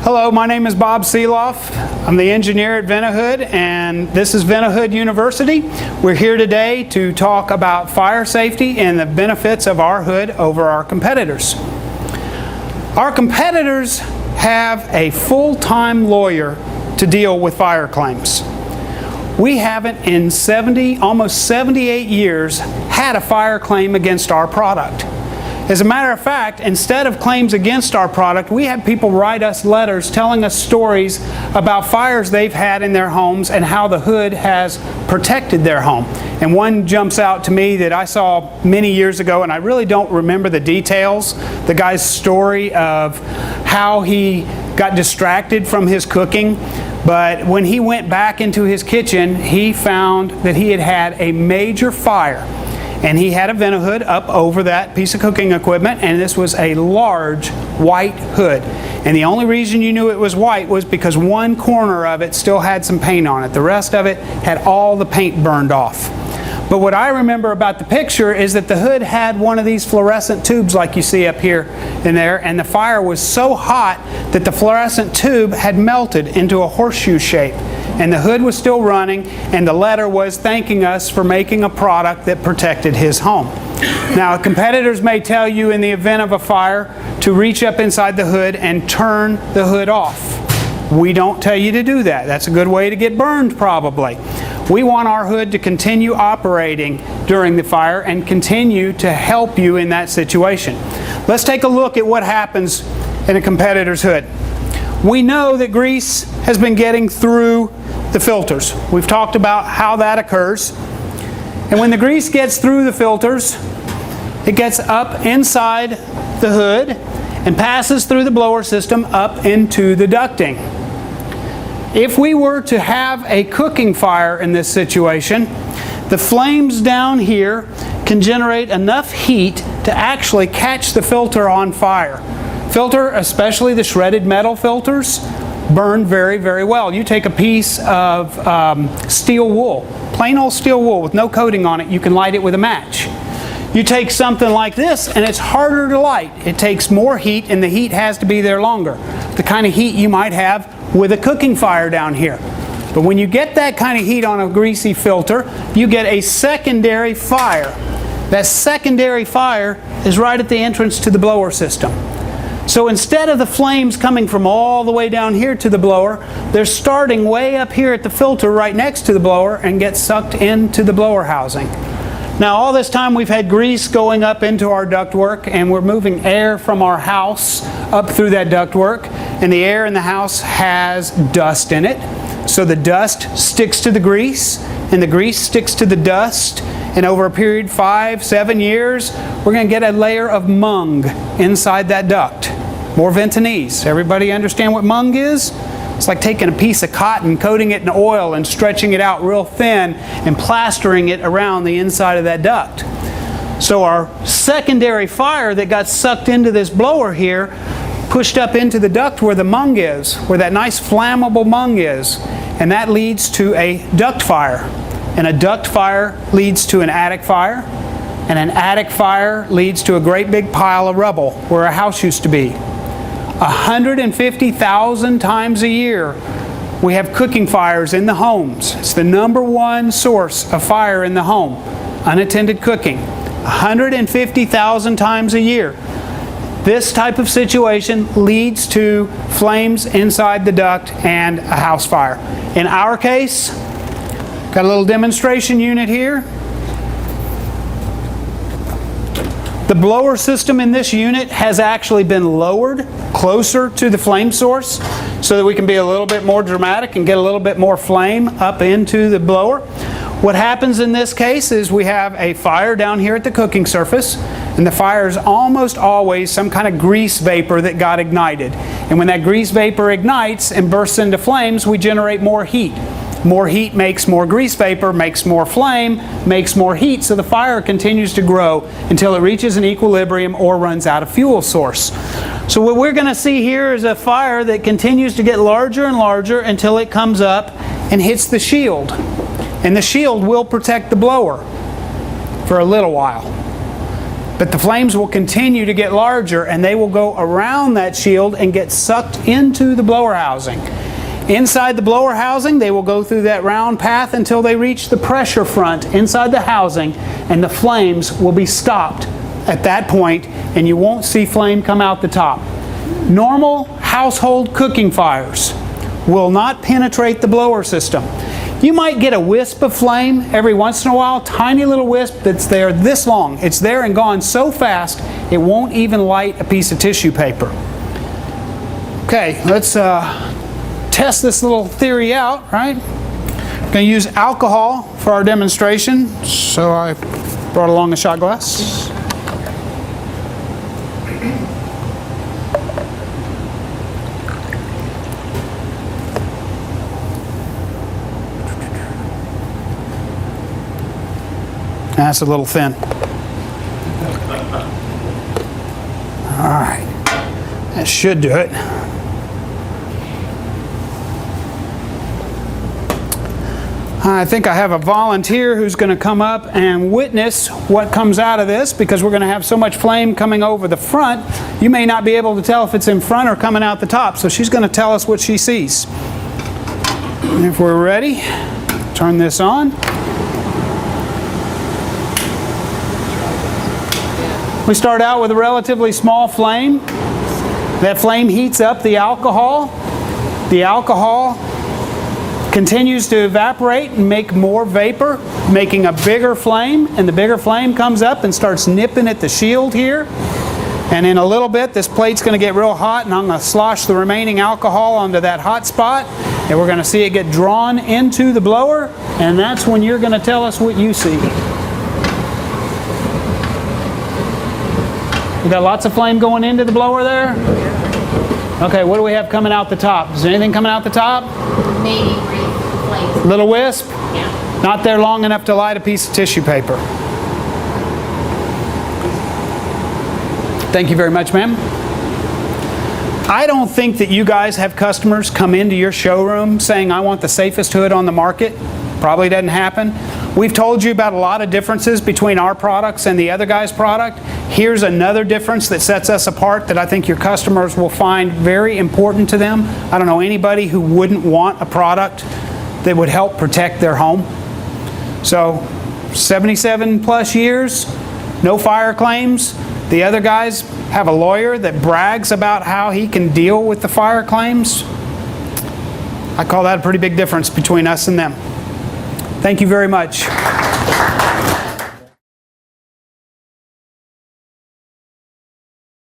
Hello, my name is Bob Seeloff. I'm the engineer at Ventahood, and this is Ventahood University. We're here today to talk about fire safety and the benefits of our hood over our competitors. Our competitors have a full-time lawyer to deal with fire claims. We haven't in almost 78 years had a fire claim against our product. As a matter of fact, instead of claims against our product, we had people write us letters telling us stories about fires they've had in their homes and how the hood has protected their home. And one jumps out to me that I saw many years ago, and I really don't remember the details. The guy's story of how he got distracted from his cooking, but when he went back into his kitchen, he found that he had had a major fire. And he had a Ventahood up over that piece of cooking equipment, and this was a large white hood. And the only reason you knew it was white was because one corner of it still had some paint on it. The rest of it had all the paint burned off. But what I remember about the picture is that the hood had one of these fluorescent tubes like you see up here and there, and the fire was so hot that the fluorescent tube had melted into a horseshoe shape. And the hood was still running, and the letter was thanking us for making a product that protected his home. Now, competitors may tell you in the event of a fire to reach up inside the hood and turn the hood off. We don't tell you to do that. That's a good way to get burned, probably. We want our hood to continue operating during the fire and continue to help you in that situation. Let's take a look at what happens in a competitor's hood. We know that grease has been getting through the filters. We've talked about how that occurs. And when the grease gets through the filters, it gets up inside the hood and passes through the blower system up into the ducting. If we were to have a cooking fire in this situation, the flames down here can generate enough heat to actually catch the filter on fire. Filter, especially the shredded metal filters, burn very, very well. You take a piece of steel wool, plain old steel wool with no coating on it, you can light it with a match. You take something like this and it's harder to light. It takes more heat and the heat has to be there longer. The kind of heat you might have with a cooking fire down here. But when you get that kind of heat on a greasy filter, you get a secondary fire. That secondary fire is right at the entrance to the blower system. So instead of the flames coming from all the way down here to the blower, they're starting way up here at the filter right next to the blower and get sucked into the blower housing. Now all this time we've had grease going up into our ductwork, and we're moving air from our house up through that ductwork, and the air in the house has dust in it. So the dust sticks to the grease and the grease sticks to the dust, and over a period 5-7 years we're going to get a layer of mung inside that duct. More Ventonese. Everybody understand what mung is? It's like taking a piece of cotton, coating it in oil and stretching it out real thin and plastering it around the inside of that duct. So our secondary fire that got sucked into this blower here pushed up into the duct where the mung is, where that nice flammable mung is, and that leads to a duct fire. And a duct fire leads to an attic fire, and an attic fire leads to a great big pile of rubble where a house used to be. 150,000 times a year we have cooking fires in the homes. It's the #1 source of fire in the home, unattended cooking. 150,000 times a year. This type of situation leads to flames inside the duct and a house fire. In our case, got a little demonstration unit here. The blower system in this unit has actually been lowered closer to the flame source so that we can be a little bit more dramatic and get a little bit more flame up into the blower. What happens in this case is we have a fire down here at the cooking surface, and the fire is almost always some kind of grease vapor that got ignited. And when that grease vapor ignites and bursts into flames, we generate more heat. More heat makes more grease vapor, makes more flame, makes more heat, so the fire continues to grow until it reaches an equilibrium or runs out of fuel source. So what we're going to see here is a fire that continues to get larger and larger until it comes up and hits the shield. And the shield will protect the blower for a little while. But the flames will continue to get larger, and they will go around that shield and get sucked into the blower housing. Inside the blower housing, they will go through that round path until they reach the pressure front inside the housing, and the flames will be stopped at that point, and you won't see flame come out the top. Normal household cooking fires will not penetrate the blower system. You might get a wisp of flame every once in a while, tiny little wisp that's there this long. It's there and gone so fast it won't even light a piece of tissue paper. Okay, let's test this little theory out, right? I'm going to use alcohol for our demonstration, so I brought along a shot glass. That's a little thin. All right, that should do it. I think I have a volunteer who's going to come up and witness what comes out of this, because we're going to have so much flame coming over the front, you may not be able to tell if it's in front or coming out the top. So she's going to tell us what she sees. And if we're ready, turn this on. We start out with a relatively small flame. That flame heats up the alcohol. The alcohol continues to evaporate and make more vapor, making a bigger flame, and the bigger flame comes up and starts nipping at the shield here. And in a little bit, this plate's going to get real hot, and I'm going to slosh the remaining alcohol onto that hot spot, and we're going to see it get drawn into the blower, and that's when you're going to tell us what you see. You got lots of flame going into the blower there? Okay, what do we have coming out the top? Is there anything coming out the top? Maybe flames. Little wisp? Yeah. Not there long enough to light a piece of tissue paper. Thank you very much, ma'am. I don't think that you guys have customers come into your showroom saying, I want the safest hood on the market. Probably doesn't happen. We've told you about a lot of differences between our products and the other guy's product. Here's another difference that sets us apart that I think your customers will find very important to them. I don't know anybody who wouldn't want a product that would help protect their home. So 77 plus years, no fire claims. The other guys have a lawyer that brags about how he can deal with the fire claims. I call that a pretty big difference between us and them. Thank you very much.